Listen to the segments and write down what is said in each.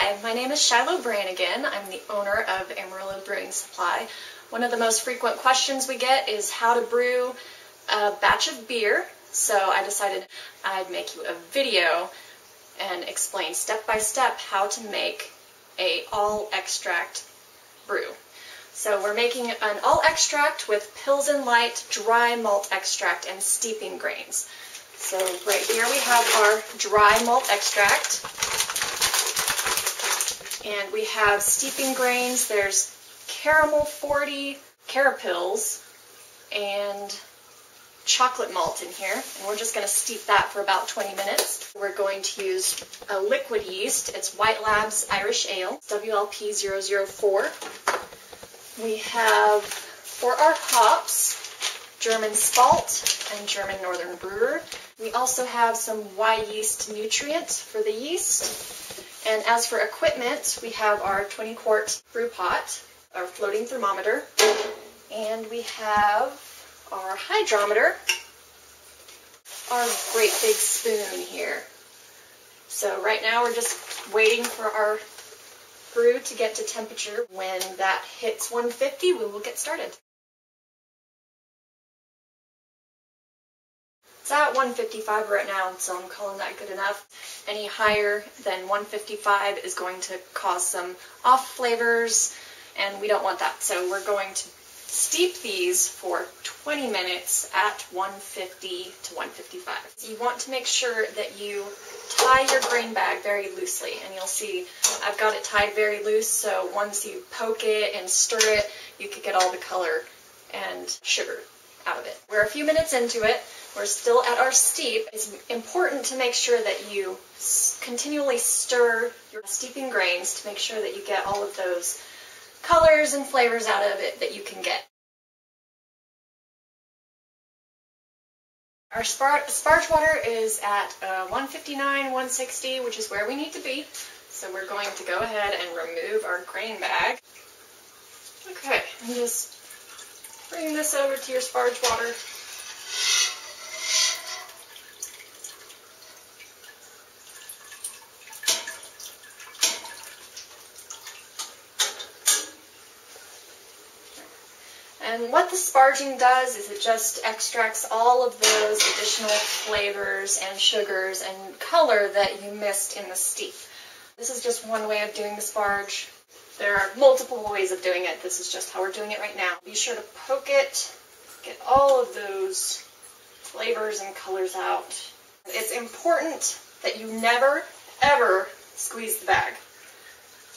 Hi, my name is Shiloh Branigan. I'm the owner of Amarillo Brewing Supply. One of the most frequent questions we get is how to brew a batch of beer, so I decided I'd make you a video and explain step by step how to make a all extract brew. So we're making an all extract with Pilsen Light dry malt extract and steeping grains. So right here we have our dry malt extract, and we have steeping grains. There's caramel 40, carapils, and chocolate malt in here, and we're just going to steep that for about 20 minutes. We're going to use a liquid yeast. It's White Labs Irish Ale, WLP 004. We have, for our hops, German Spalt and German Northern Brewer. We also have some Y yeast nutrient for the yeast. And as for equipment, we have our 20-quart brew pot, our floating thermometer, and we have our hydrometer, our great big spoon here. So right now we're just waiting for our brew to get to temperature. When that hits 150, we will get started. It's at 155 right now, so I'm calling that good enough. Any higher than 155 is going to cause some off flavors, and we don't want that. So we're going to steep these for 20 minutes at 150 to 155. So you want to make sure that you tie your grain bag very loosely, and you'll see I've got it tied very loose, so once you poke it and stir it, you can get all the color and sugar out of it. We're a few minutes into it. We're still at our steep. It's important to make sure that you continually stir your steeping grains to make sure that you get all of those colors and flavors out of it that you can get. Our sparge water is at 159, 160, which is where we need to be. So we're going to go ahead and remove our grain bag. Okay, and just bring this over to your sparge water. And what the sparging does is it just extracts all of those additional flavors and sugars and color that you missed in the steep. This is just one way of doing the sparge. There are multiple ways of doing it. This is just how we're doing it right now. Be sure to poke it, get all of those flavors and colors out. It's important that you never, ever squeeze the bag.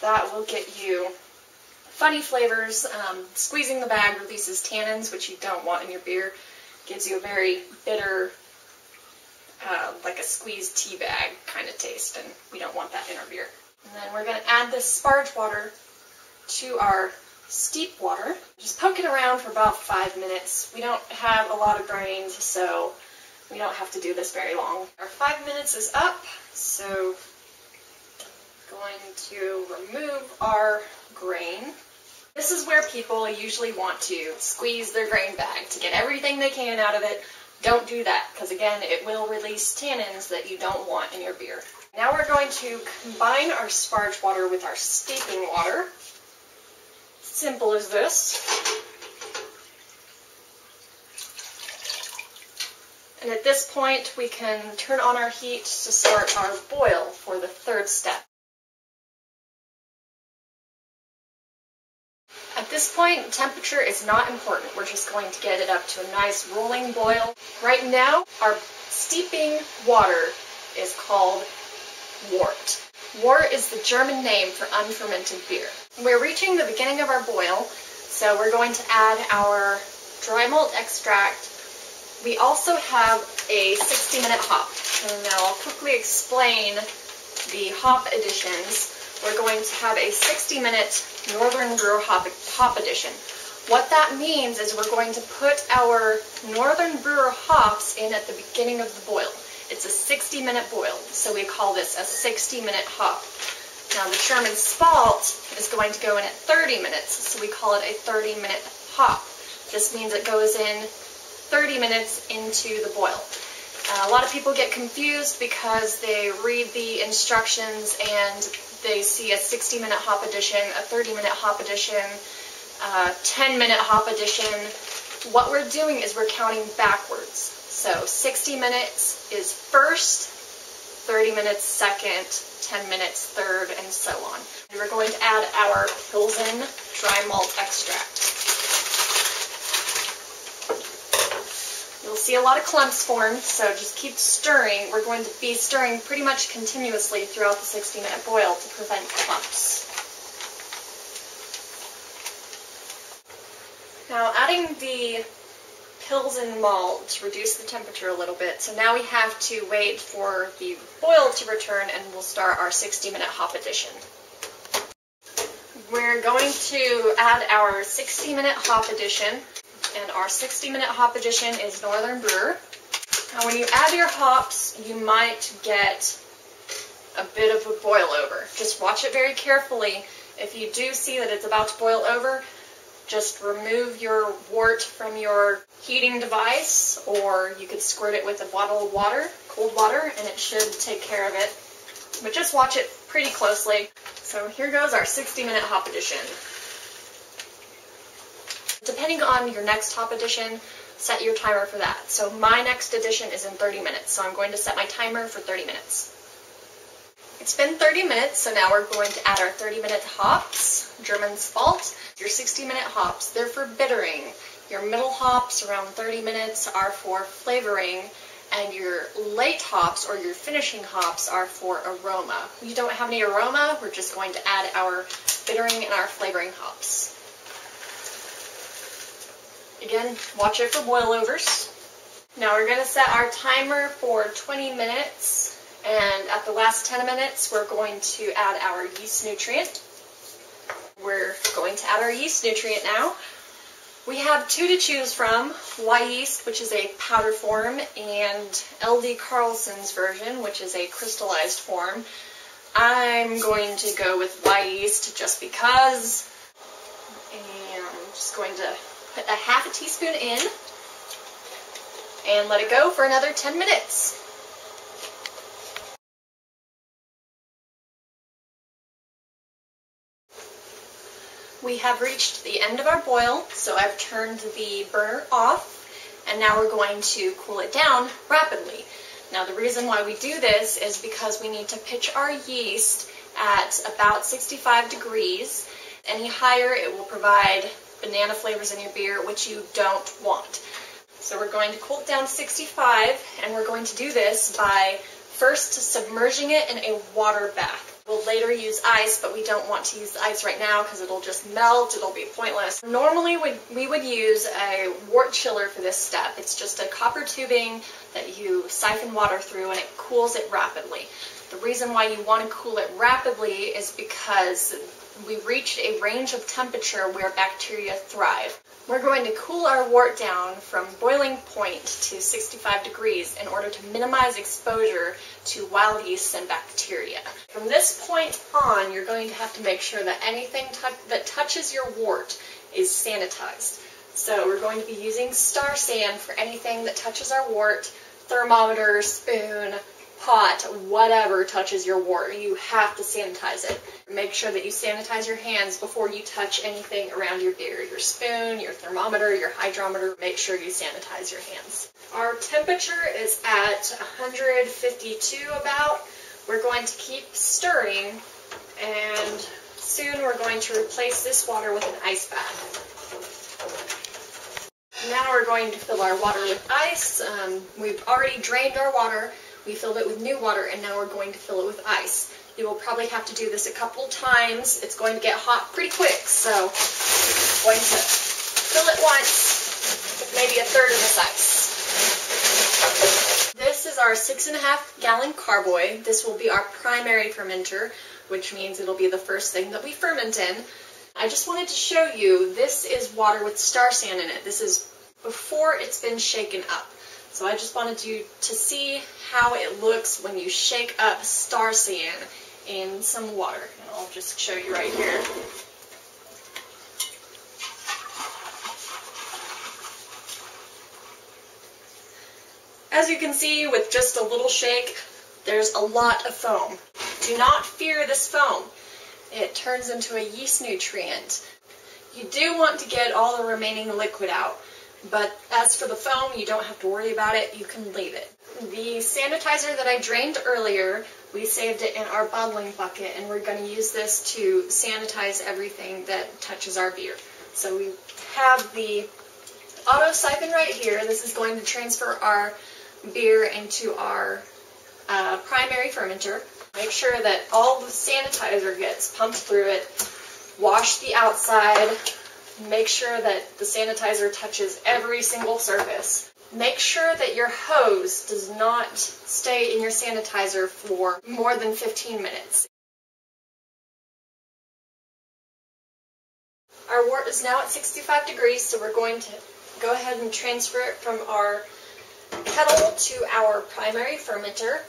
That will get you funny flavors. Squeezing the bag releases tannins, which you don't want in your beer. Gives you a very bitter, like a squeezed tea bag kind of taste, and we don't want that in our beer. And then we're going to add this sparge water to our steep water. Just poke it around for about 5 minutes. We don't have a lot of grains, so we don't have to do this very long. Our 5 minutes is up, so going to remove our grain. This is where people usually want to squeeze their grain bag to get everything they can out of it. Don't do that, because again, it will release tannins that you don't want in your beer. Now we're going to combine our sparge water with our steeping water. Simple as this. And at this point, we can turn on our heat to start our boil for the third step. At this point, temperature is not important. We're just going to get it up to a nice rolling boil. Right now, our steeping water is called wort. Wort is the German name for unfermented beer. We're reaching the beginning of our boil, so we're going to add our dry malt extract. We also have a 60-minute hop. And now I'll quickly explain the hop additions. We're going to have a 60-minute Northern Brewer hop addition. What that means is we're going to put our Northern Brewer hops in at the beginning of the boil. It's a 60-minute boil, so we call this a 60-minute hop. Now the German Spalt is going to go in at 30 minutes, so we call it a 30-minute hop. This means it goes in 30 minutes into the boil. A lot of people get confused because they read the instructions and they see a 60-minute hop edition, a 30-minute hop edition, a 10-minute hop edition. What we're doing is we're counting backwards. So 60 minutes is first, 30 minutes second, 10 minutes third, and so on. And we're going to add our Pilsen dry malt extract. You'll see a lot of clumps form, so just keep stirring. We're going to be stirring pretty much continuously throughout the 60-minute boil to prevent clumps. Now, adding the Pilsen malt to reduce the temperature a little bit, so now we have to wait for the boil to return and we'll start our 60-minute hop addition. We're going to add our 60-minute hop addition, and our 60-minute hop addition is Northern Brewer. Now when you add your hops, you might get a bit of a boil over. Just watch it very carefully. If you do see that it's about to boil over, just remove your wort from your heating device, or you could squirt it with a bottle of water, cold water, and it should take care of it. But just watch it pretty closely. So here goes our 60-minute hop addition. Depending on your next hop addition, set your timer for that. So my next addition is in 30 minutes, so I'm going to set my timer for 30 minutes. It's been 30 minutes, so now we're going to add our 30-minute hops, German's Fault. Your 60-minute hops, they're for bittering. Your middle hops, around 30 minutes, are for flavoring, and your late hops, or your finishing hops, are for aroma. We don't have any aroma, we're just going to add our bittering and our flavoring hops. Again, watch it for boilovers. Now we're going to set our timer for 20 minutes, and at the last 10 minutes we're going to add our yeast nutrient. We're going to add our yeast nutrient now. We have two to choose from, Y yeast, which is a powder form, and LD Carlson's version, which is a crystallized form. I'm going to go with Y yeast just because, and I'm just going to put a half a teaspoon in and let it go for another 10 minutes. We have reached the end of our boil, so I've turned the burner off, and now we're going to cool it down rapidly. Now the reason why we do this is because we need to pitch our yeast at about 65 degrees. Any higher, it will provide banana flavors in your beer, which you don't want. So we're going to cool it down to 65, and we're going to do this by first submerging it in a water bath. We'll later use ice, but we don't want to use the ice right now because it'll just melt, it'll be pointless. Normally we would use a wort chiller for this step. It's just a copper tubing that you siphon water through and it cools it rapidly. The reason why you want to cool it rapidly is because we reached a range of temperature where bacteria thrive. We're going to cool our wort down from boiling point to 65 degrees in order to minimize exposure to wild yeasts and bacteria. From this point on, you're going to have to make sure that anything that touches your wort is sanitized. So we're going to be using Star San for anything that touches our wort, thermometer, spoon, pot, whatever touches your wort. You have to sanitize it. Make sure that you sanitize your hands before you touch anything around your beer. Your spoon, your thermometer, your hydrometer. Make sure you sanitize your hands. Our temperature is at 152 about. We're going to keep stirring, and soon we're going to replace this water with an ice bath. Now we're going to fill our water with ice. We've already drained our water. We filled it with new water, and now we're going to fill it with ice. You will probably have to do this a couple times. It's going to get hot pretty quick, so I'm going to fill it once with maybe a third of this ice. This is our 6.5 gallon carboy. This will be our primary fermenter, which means it'll be the first thing that we ferment in. I just wanted to show you, this is water with Star San in it. This is before it's been shaken up. So I just wanted you to see how it looks when you shake up Star San in some water. And I'll just show you right here. As you can see, with just a little shake, there's a lot of foam. Do not fear this foam. It turns into a yeast nutrient. You do want to get all the remaining liquid out, but as for the foam, you don't have to worry about it. You can leave it. The sanitizer that I drained earlier, we saved it in our bottling bucket, and we're going to use this to sanitize everything that touches our beer. So we have the auto siphon right here. This is going to transfer our beer into our primary fermenter. Make sure that all the sanitizer gets pumped through it. Wash the outside. Make sure that the sanitizer touches every single surface. Make sure that your hose does not stay in your sanitizer for more than 15 minutes. Our wort is now at 65 degrees, so we're going to go ahead and transfer it from our kettle to our primary fermenter.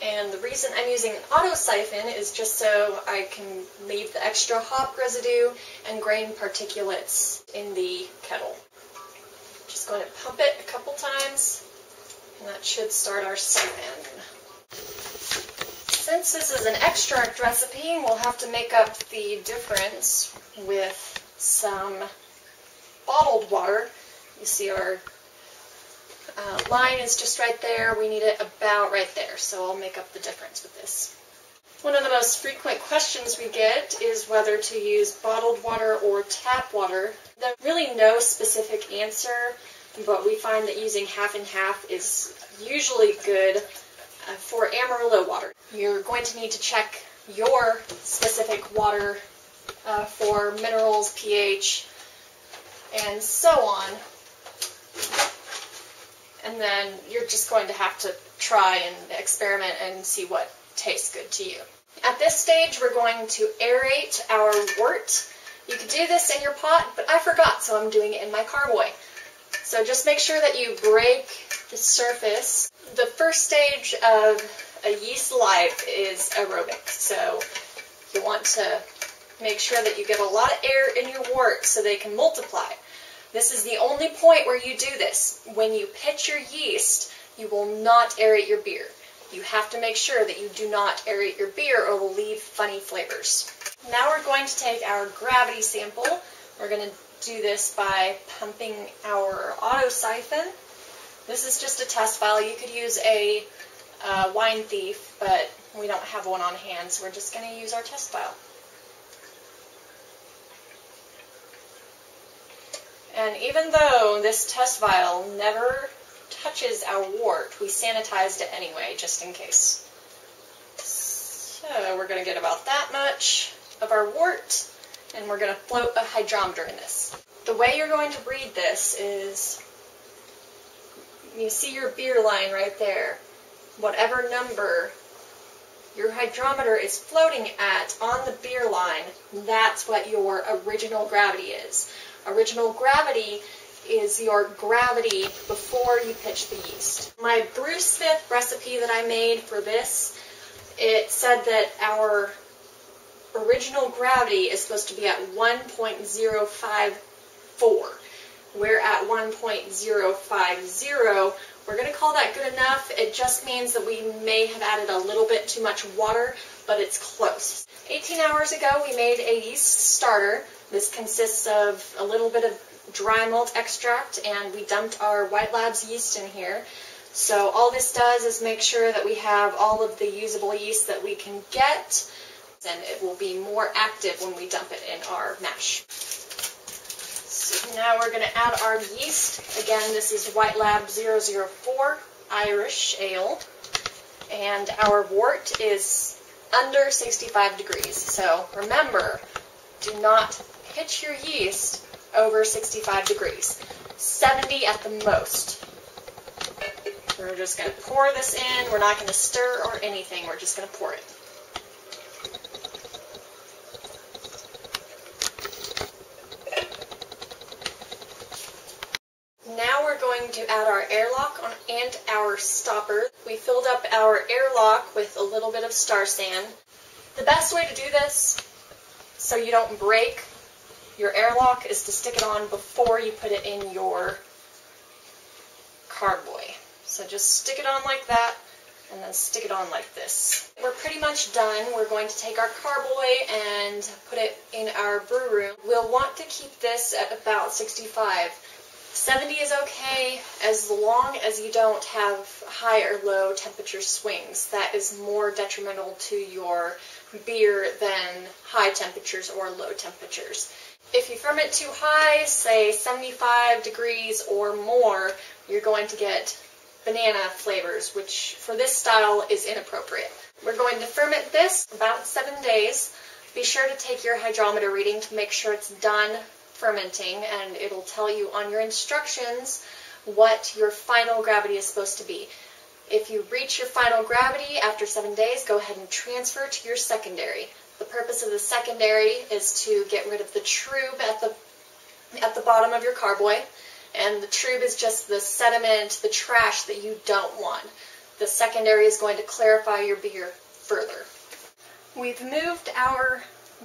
And the reason I'm using an auto siphon is just so I can leave the extra hop residue and grain particulates in the kettle. Just going to pump it a couple times, and that should start our siphon. Since this is an extract recipe, we'll have to make up the difference with some bottled water. You see our line is just right there. We need it about right there, so I'll make up the difference with this. One of the most frequent questions we get is whether to use bottled water or tap water. There's really no specific answer, but we find that using half and half is usually good for Amarillo water. You're going to need to check your specific water for minerals, pH, and so on. And then you're just going to have to try and experiment and see what tastes good to you. At this stage, we're going to aerate our wort. You could do this in your pot, but I forgot, so I'm doing it in my carboy. So just make sure that you break the surface. The first stage of a yeast life is aerobic, so you want to make sure that you get a lot of air in your wort so they can multiply. This is the only point where you do this. When you pitch your yeast, you will not aerate your beer. You have to make sure that you do not aerate your beer or it will leave funny flavors. Now we're going to take our gravity sample. We're going to do this by pumping our auto siphon. This is just a test vial. You could use a wine thief, but we don't have one on hand, so we're just going to use our test vial. And even though this test vial never touches our wort, we sanitized it anyway, just in case. So we're going to get about that much of our wort, and we're going to float a hydrometer in this. The way you're going to read this is, you see your beer line right there. Whatever number your hydrometer is floating at on the beer line, that's what your original gravity is. Original gravity is your gravity before you pitch the yeast. My Brew Smith recipe that I made for this, it said that our original gravity is supposed to be at 1.054. We're at 1.050. We're going to call that good enough. It just means that we may have added a little bit too much water, but it's close. 18 hours ago, we made a yeast starter. This consists of a little bit of dry malt extract, and we dumped our White Labs yeast in here. So all this does is make sure that we have all of the usable yeast that we can get, and it will be more active when we dump it in our mash. So now we're going to add our yeast. Again, this is White Lab 004 Irish Ale, and our wort is under 65 degrees. So remember, do not pitch your yeast over 65 degrees. 70 at the most. We're just going to pour this in. We're not going to stir or anything. We're just going to pour it. Now we're going to add our airlock and our stopper. We filled up our airlock with a little bit of Star San. The best way to do this, so you don't break your airlock, is to stick it on before you put it in your carboy. So just stick it on like that, and then stick it on like this. We're pretty much done. We're going to take our carboy and put it in our brew room. We'll want to keep this at about 65. 70 is okay as long as you don't have high or low temperature swings. That is more detrimental to your beer than high temperatures or low temperatures. If you ferment too high, say 75 degrees or more, you're going to get banana flavors, which for this style is inappropriate. We're going to ferment this about 7 days. Be sure to take your hydrometer reading to make sure it's done fermenting, and it'll tell you on your instructions what your final gravity is supposed to be. If you reach your final gravity after 7 days, go ahead and transfer to your secondary. The purpose of the secondary is to get rid of the trube at the bottom of your carboy, and the trube is just the sediment, the trash that you don't want. The secondary is going to clarify your beer further. We've moved our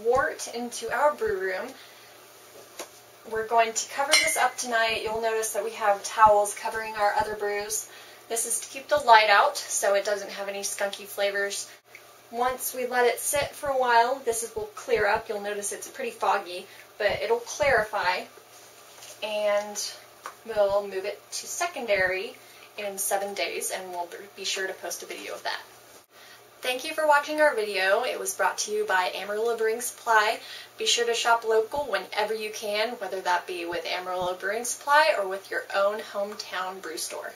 wort into our brew room. We're going to cover this up tonight. You'll notice that we have towels covering our other brews. This is to keep the light out so it doesn't have any skunky flavors. Once we let it sit for a while, this will clear up. You'll notice it's pretty foggy, but it'll clarify, and we'll move it to secondary in 7 days, and we'll be sure to post a video of that. Thank you for watching our video. It was brought to you by Amarillo Brewing Supply. Be sure to shop local whenever you can, whether that be with Amarillo Brewing Supply or with your own hometown brew store.